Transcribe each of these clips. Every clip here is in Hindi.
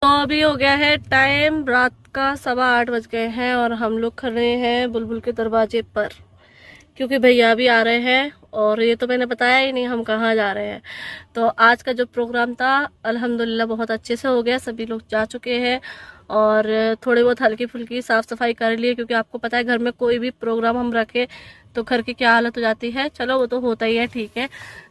तो अभी हो गया है टाइम रात का 8:15 बज गए हैं और हम लोग खड़े हैं बुलबुल के दरवाजे पर, क्योंकि भैया भी आ रहे हैं। और ये तो मैंने बताया ही नहीं हम कहाँ जा रहे हैं। तो आज का जो प्रोग्राम था अल्हम्दुलिल्लाह बहुत अच्छे से हो गया, सभी लोग जा चुके हैं और थोड़ी बहुत हल्की फुल्की साफ़ सफाई कर लिए, क्योंकि आपको पता है घर में कोई भी प्रोग्राम हम रखें तो घर की क्या हालत हो जाती है। चलो वो तो होता ही है, ठीक है।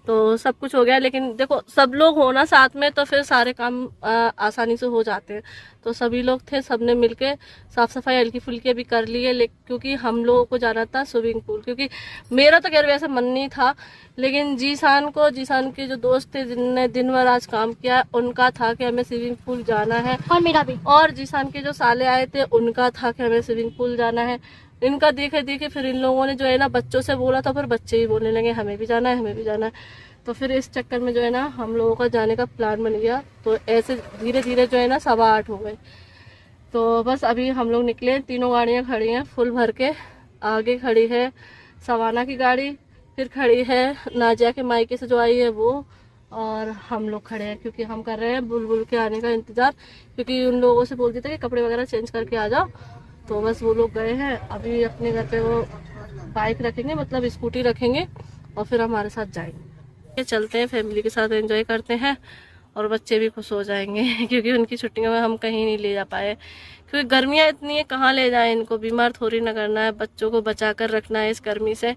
तो सब कुछ हो गया, लेकिन देखो सब लोग हो ना साथ में तो फिर सारे काम आसानी से हो जाते हैं। तो सभी लोग थे, सबने मिलके साफ सफाई हल्की फुल्की अभी कर ली है, क्योंकि हम लोगों को जाना था स्विमिंग पूल। क्योंकि मेरा तो खैर वैसे मन नहीं था, लेकिन जीसान के जो दोस्त थे जिनने दिन भर आज काम किया उनका था कि हमें स्विमिंग पूल जाना है, और मेरा भी। और जीसान के जो साले आए थे उनका था कि हमें स्विमिंग पूल जाना है। इनका देखे देखे फिर इन लोगों ने जो है ना बच्चों से बोला था, फिर बच्चे ही बोलने लगे हमें भी जाना है, हमें भी जाना है। तो फिर इस चक्कर में जो है ना हम लोगों का जाने का प्लान बन गया। तो ऐसे धीरे धीरे जो है ना 8:15 हो गए। तो बस अभी हम लोग निकले, तीनों गाड़ियाँ खड़ी हैं फुल भर के। आगे खड़ी है सवाना की गाड़ी, फिर खड़ी है नाजिया के मायके से जो आई है वो, और हम लोग खड़े हैं क्योंकि हम कर रहे हैं बुलबुल के आने का इंतज़ार। क्योंकि उन लोगों से बोल दिया था कि कपड़े वगैरह चेंज करके आ जाओ, तो बस वो लोग गए हैं। अभी अपने घर पे वो बाइक रखेंगे, मतलब स्कूटी रखेंगे, और फिर हमारे साथ जाएंगे। चलते हैं, फैमिली के साथ एंजॉय करते हैं और बच्चे भी खुश हो जाएंगे क्योंकि उनकी छुट्टियों में हम कहीं नहीं ले जा पाए। क्योंकि गर्मियाँ इतनी है, कहाँ ले जाएं इनको, बीमार थोड़ी ना करना है, बच्चों को बचा कर रखना है इस गर्मी से।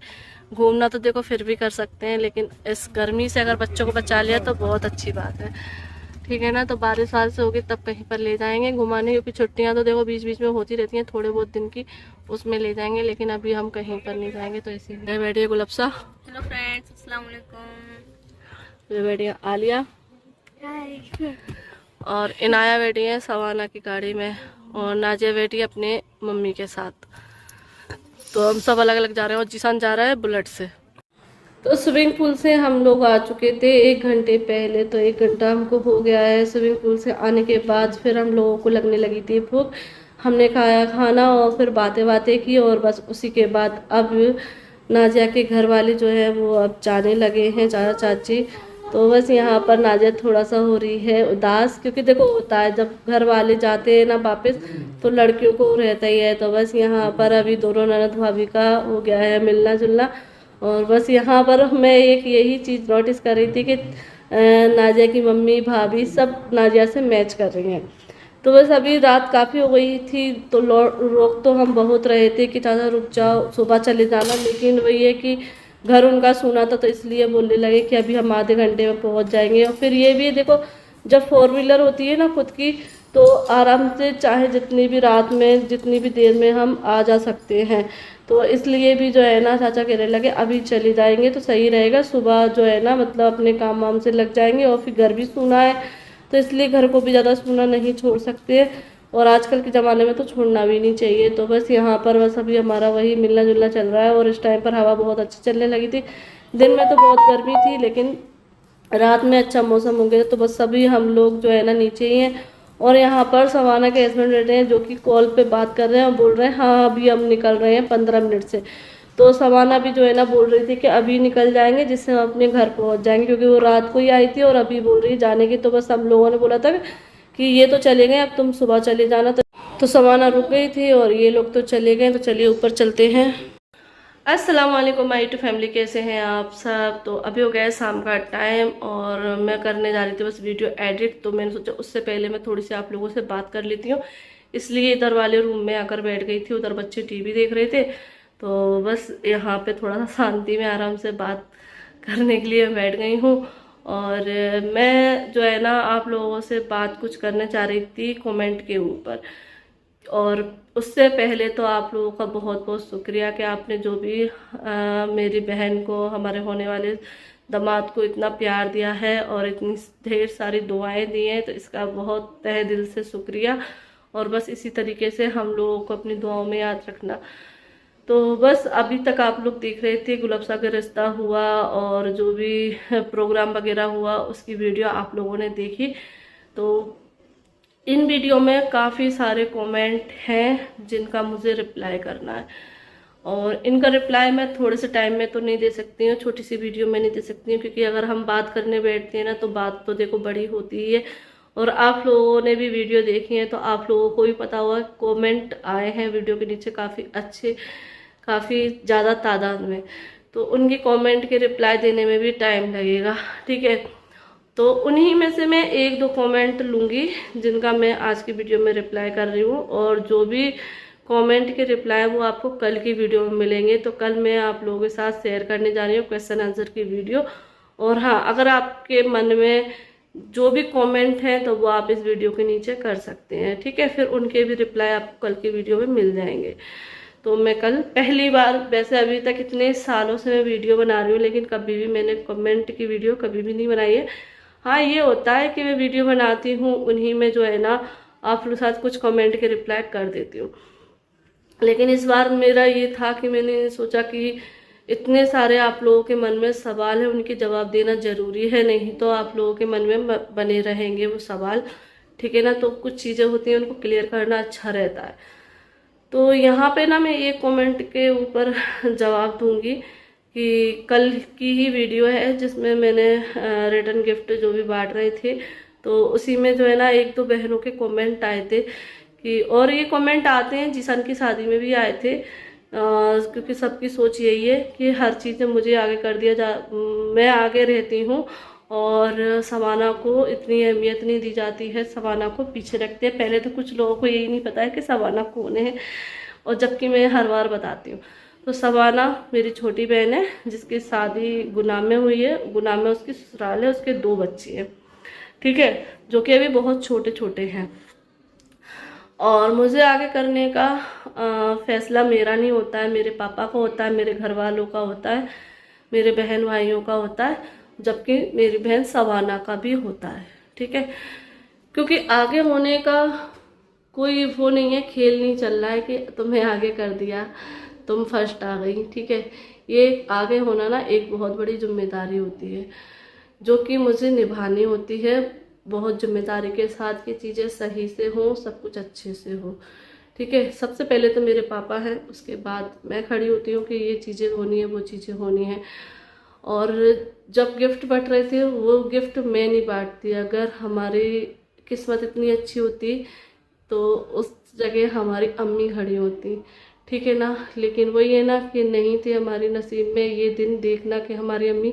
घूमना तो देखो फिर भी कर सकते हैं, लेकिन इस गर्मी से अगर बच्चों को बचा लिया तो बहुत अच्छी बात है, ठीक है ना। तो बारिश वारिश होगी तब कहीं पर ले जाएंगे घुमाने, क्योंकि छुट्टियां तो देखो बीच बीच में होती रहती हैं थोड़े बहुत दिन की, उसमें ले जाएंगे। लेकिन अभी हम कहीं पर नहीं जाएंगे, तो इसीलिए बैठिए गुलबसा। हेलो फ्रेंड्स, अस्सलाम वालेकुम। ये बैठी है आलिया, और इनाया बैठी है सवाना की गाड़ी में, और नाजिया बैठी है अपने मम्मी के साथ। तो हम सब अलग अलग जा रहे हैं और जीसान जा रहा है बुलेट से। तो स्विमिंग पूल से हम लोग आ चुके थे 1 घंटे पहले, तो 1 घंटा हमको हो गया है। स्विमिंग पूल से आने के बाद फिर हम लोगों को लगने लगी थी भूख, हमने खाया खाना और फिर बातें बातें की, और बस उसी के बाद अब नाजिया के घर वाले जो है वो अब जाने लगे हैं, चाचा चाची। तो बस यहाँ पर नाजिया थोड़ा सा हो रही है उदास, क्योंकि देखो होता है जब घर वाले जाते हैं ना वापस तो लड़कियों को रहता ही है। तो बस यहाँ पर अभी दोनों ननद भाभी का हो गया है मिलना जुलना, और बस यहाँ पर मैं एक यही चीज़ नोटिस कर रही थी कि नाजिया की मम्मी भाभी सब नाजिया से मैच कर रही हैं। तो बस अभी रात काफ़ी हो गई थी, तो रोक तो हम बहुत रहे थे कि चाचा रुक जाओ सुबह चले जाना, लेकिन वही है कि घर उनका सुना था तो इसलिए बोलने लगे कि अभी हम आधे घंटे में पहुंच जाएंगे। और फिर ये भी देखो जब 4 व्हीलर होती है ना खुद की, तो आराम से चाहे जितनी भी रात में जितनी भी देर में हम आ जा सकते हैं। तो इसलिए भी जो है ना चाचा कहने लगे अभी चले जाएंगे तो सही रहेगा, सुबह जो है ना मतलब अपने काम वाम से लग जाएंगे, और फिर घर भी सूना है तो इसलिए घर को भी ज़्यादा सूना नहीं छोड़ सकते, और आजकल के ज़माने में तो छोड़ना भी नहीं चाहिए। तो बस यहाँ पर बस अभी हमारा वही मिलना जुलना चल रहा है, और इस टाइम पर हवा बहुत अच्छी चलने लगी थी। दिन में तो बहुत गर्मी थी, लेकिन रात में अच्छा मौसम हो गया। तो बस सभी हम लोग जो है ना नीचे ही हैं, और यहाँ पर सवाना के हस्बैंड बैठे हैं जो कि कॉल पे बात कर रहे हैं और बोल रहे हैं हाँ अभी हम निकल रहे हैं 15 मिनट से। तो सवाना भी जो है ना बोल रही थी कि अभी निकल जाएंगे जिससे हम अपने घर पहुँच जाएंगे, क्योंकि वो रात को ही आई थी और अभी बोल रही है जाने की। तो बस हम लोगों ने बोला था कि ये तो चले गए, अब तुम सुबह चले जाना। तो सवाना रुक गई थी और ये लोग तो चले गए। तो चलिए ऊपर चलते हैं। अस्सलाम वालेकुम माय टू फैमिली, कैसे हैं आप सब। तो अभी हो गया है शाम का टाइम और मैं करने जा रही थी बस वीडियो एडिट। तो मैंने सोचा उससे पहले मैं थोड़ी सी आप लोगों से बात कर लेती हूँ, इसलिए इधर वाले रूम में आकर बैठ गई थी। उधर बच्चे टीवी देख रहे थे, तो बस यहाँ पे थोड़ा सा शांति में आराम से बात करने के लिए बैठ गई हूँ। और मैं जो है ना आप लोगों से बात कुछ करना चाह रही थी कमेंट के ऊपर। और उससे पहले तो आप लोगों का बहुत बहुत शुक्रिया कि आपने जो भी मेरी बहन को, हमारे होने वाले दामाद को इतना प्यार दिया है और इतनी ढेर सारी दुआएं दी हैं, तो इसका बहुत तहे दिल से शुक्रिया। और बस इसी तरीके से हम लोगों को अपनी दुआओं में याद रखना। तो बस अभी तक आप लोग देख रहे थे गुलबसा का रिश्ता हुआ और जो भी प्रोग्राम वगैरह हुआ उसकी वीडियो आप लोगों ने देखी। तो इन वीडियो में काफ़ी सारे कमेंट हैं जिनका मुझे रिप्लाई करना है, और इनका रिप्लाई मैं थोड़े से टाइम में तो नहीं दे सकती हूँ, छोटी सी वीडियो में नहीं दे सकती हूँ, क्योंकि अगर हम बात करने बैठते हैं ना तो बात तो देखो बड़ी होती ही है। और आप लोगों ने भी वीडियो देखी है तो आप लोगों को भी पता होगा, कमेंट आए हैं वीडियो के नीचे काफ़ी अच्छे, काफ़ी ज़्यादा तादाद में। तो उनके कमेंट के रिप्लाई देने में भी टाइम लगेगा, ठीक है। तो उन्हीं में से मैं एक दो कमेंट लूँगी जिनका मैं आज की वीडियो में रिप्लाई कर रही हूँ, और जो भी कमेंट के रिप्लाई वो आपको कल की वीडियो में मिलेंगे। तो कल मैं आप लोगों के साथ शेयर करने जा रही हूँ क्वेश्चन आंसर की वीडियो। और हाँ, अगर आपके मन में जो भी कमेंट हैं तो वो आप इस वीडियो के नीचे कर सकते हैं, ठीक है। फिर उनके भी रिप्लाई आपको कल की वीडियो में मिल जाएंगे। तो मैं कल पहली बार, वैसे अभी तक इतने सालों से मैं वीडियो बना रही हूँ लेकिन कभी भी मैंने कमेंट की वीडियो कभी भी नहीं बनाई है। हाँ, ये होता है कि मैं वीडियो बनाती हूँ, उन्हीं में जो है ना आप लोगों के साथ कुछ कमेंट के रिप्लाई कर देती हूँ। लेकिन इस बार मेरा ये था कि मैंने सोचा कि इतने सारे आप लोगों के मन में सवाल है, उनके जवाब देना ज़रूरी है, नहीं तो आप लोगों के मन में बने रहेंगे वो सवाल, ठीक है ना। तो कुछ चीज़ें होती हैं उनको क्लियर करना अच्छा रहता है। तो यहाँ पे ना मैं एक कमेंट के ऊपर जवाब दूंगी कि कल की ही वीडियो है जिसमें मैंने रिटर्न गिफ्ट जो भी बांट रहे थे, तो उसी में जो है ना एक दो बहनों के कमेंट आए थे कि, और ये कमेंट आते हैं जिसान की शादी में भी आए थे, क्योंकि सबकी सोच यही है कि हर चीज़ में मुझे आगे कर दिया जा, मैं आगे रहती हूँ और सवाना को इतनी अहमियत नहीं दी जाती है, सवाना को पीछे रखते हैं। पहले तो कुछ लोगों को यही नहीं पता है कि सवाना कौन है, और जबकि मैं हर बार बताती हूँ। तो सवाना मेरी छोटी बहन है जिसकी शादी गुना में हुई है, गुना में उसकी ससुराल है, उसके 2 बच्चे हैं, ठीक है, जो कि अभी बहुत छोटे छोटे हैं। और मुझे आगे करने का फैसला मेरा नहीं होता है, मेरे पापा का होता है, मेरे घर वालों का होता है, मेरे बहन भाइयों का होता है, जबकि मेरी बहन सवाना का भी होता है, ठीक है। क्योंकि आगे होने का कोई वो नहीं है, खेल नहीं चल रहा है कि तुम्हें आगे कर दिया, तुम फर्स्ट आ गई, ठीक है। ये आगे होना ना एक बहुत बड़ी जिम्मेदारी होती है जो कि मुझे निभानी होती है, बहुत जिम्मेदारी के साथ कि चीज़ें सही से हों, सब कुछ अच्छे से हो, ठीक है। सबसे पहले तो मेरे पापा हैं, उसके बाद मैं खड़ी होती हूँ कि ये चीज़ें होनी है, वो चीज़ें होनी है। और जब गिफ्ट बांट रहे थे वो गिफ्ट मैं नहीं बांटती, अगर हमारी किस्मत इतनी अच्छी होती तो उस जगह हमारी अम्मी खड़ी होती, ठीक है ना। लेकिन वही है ना कि नहीं थे हमारी नसीब में ये दिन देखना कि हमारी अम्मी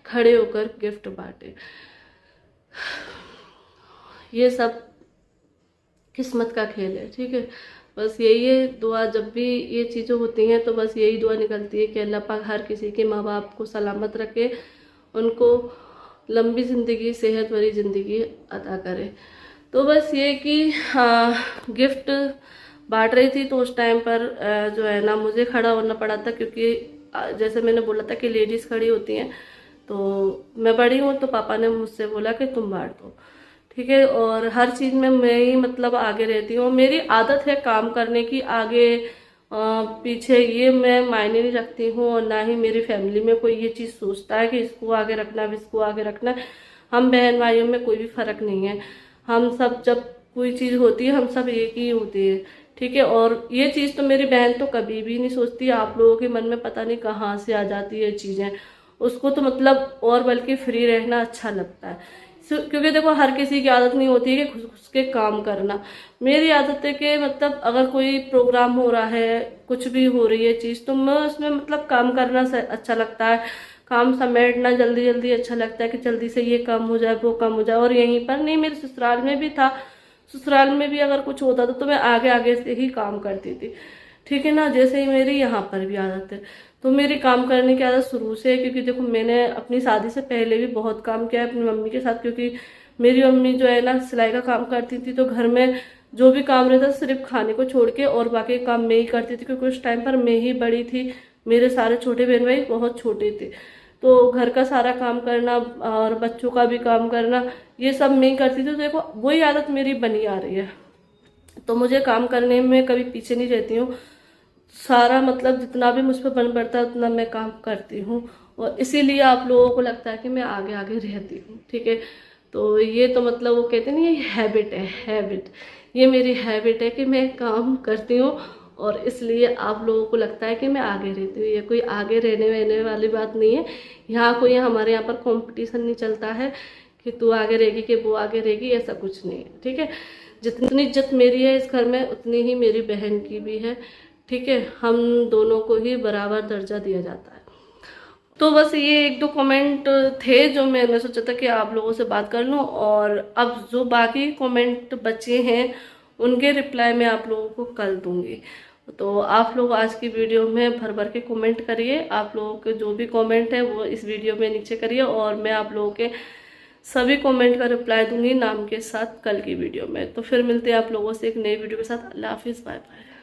खड़े होकर गिफ्ट बांटे। ये सब किस्मत का खेल है, ठीक है। बस यही है दुआ, जब भी ये चीज़ें होती हैं तो बस यही दुआ निकलती है कि अल्लाह पाक हर किसी के माँ बाप को सलामत रखे, उनको लंबी ज़िंदगी, सेहत भरी ज़िंदगी अता करे। तो बस ये कि गिफ्ट बांट रही थी तो उस टाइम पर जो है ना मुझे खड़ा होना पड़ा था, क्योंकि जैसे मैंने बोला था कि लेडीज़ खड़ी होती हैं, तो मैं बड़ी हूँ तो पापा ने मुझसे बोला कि तुम बांट दो, ठीक है। और हर चीज़ में मैं ही मतलब आगे रहती हूँ, मेरी आदत है काम करने की, आगे पीछे ये मैं मायने नहीं रखती हूँ, और ना ही मेरी फैमिली में कोई ये चीज़ सोचता है कि इसको आगे रखना है, इसको आगे रखना है। हम बहन भाइयों में कोई भी फ़र्क नहीं है, हम सब जब कोई चीज़ होती है हम सब एक ही होते हैं, ठीक है। और ये चीज़ तो मेरी बहन तो कभी भी नहीं सोचती, आप लोगों के मन में पता नहीं कहाँ से आ जाती है चीज़ें, उसको तो मतलब और बल्कि फ्री रहना अच्छा लगता है। क्योंकि देखो हर किसी की आदत नहीं होती है कि घुस के काम करना, मेरी आदत है कि मतलब अगर कोई प्रोग्राम हो रहा है, कुछ भी हो रही है चीज़, तो मैं उसमें मतलब काम करना अच्छा लगता है, काम समेटना जल्दी जल्दी अच्छा लगता है कि जल्दी से ये काम हो जाए, वो काम हो जाए। और यहीं पर नहीं, मेरे ससुराल में भी था, ससुराल में भी अगर कुछ होता था तो मैं आगे आगे से ही काम करती थी, ठीक है ना। जैसे ही मेरी यहाँ पर भी आदत है, तो मेरी काम करने की आदत शुरू से है, क्योंकि देखो मैंने अपनी शादी से पहले भी बहुत काम किया है अपनी मम्मी के साथ, क्योंकि मेरी मम्मी जो है ना सिलाई का काम करती थी, तो घर में जो भी काम रहता सिर्फ खाने को छोड़ के और बाकी काम मैं ही करती थी, क्योंकि उस टाइम पर मैं ही बड़ी थी, मेरे सारे छोटे बहन भाई बहुत छोटे थे, तो घर का सारा काम करना और बच्चों का भी काम करना ये सब मैं ही करती थी। तो देखो वही आदत मेरी बनी आ रही है, तो मुझे काम करने में कभी पीछे नहीं रहती हूँ, सारा मतलब जितना भी मुझ पर बन पड़ता है उतना मैं काम करती हूँ, और इसीलिए आप लोगों को लगता है कि मैं आगे आगे रहती हूँ, ठीक है। तो ये तो मतलब वो कहते हैं ना, ये हैबिट है, हैबिट, ये मेरी हैबिट है कि मैं काम करती हूँ, और इसलिए आप लोगों को लगता है कि मैं आगे रहती हूँ। ये कोई आगे रहने वाली बात नहीं है, यहाँ कोई हमारे यहाँ पर कंपटीशन नहीं चलता है कि तू आगे रहेगी कि वो आगे रहेगी, ऐसा कुछ नहीं है। ठीक है, जितनी इज्जत मेरी है इस घर में उतनी ही मेरी बहन की भी है। ठीक है, हम दोनों को ही बराबर दर्जा दिया जाता है। तो बस ये 1-2 कमेंट थे जो मैंने सोचा था कि आप लोगों से बात कर लूं, और अब जो बाकी कमेंट बचे हैं उनके रिप्लाई मैं आप लोगों को कल दूंगी। तो आप लोग आज की वीडियो में भर भर के कमेंट करिए। आप लोगों के जो भी कमेंट है वो इस वीडियो में नीचे करिए, और मैं आप लोगों के सभी कमेंट का रिप्लाई दूंगी नाम के साथ कल की वीडियो में। तो फिर मिलते हैं आप लोगों से एक नई वीडियो के साथ। अल्लाह हाफिज़, बाय बाय।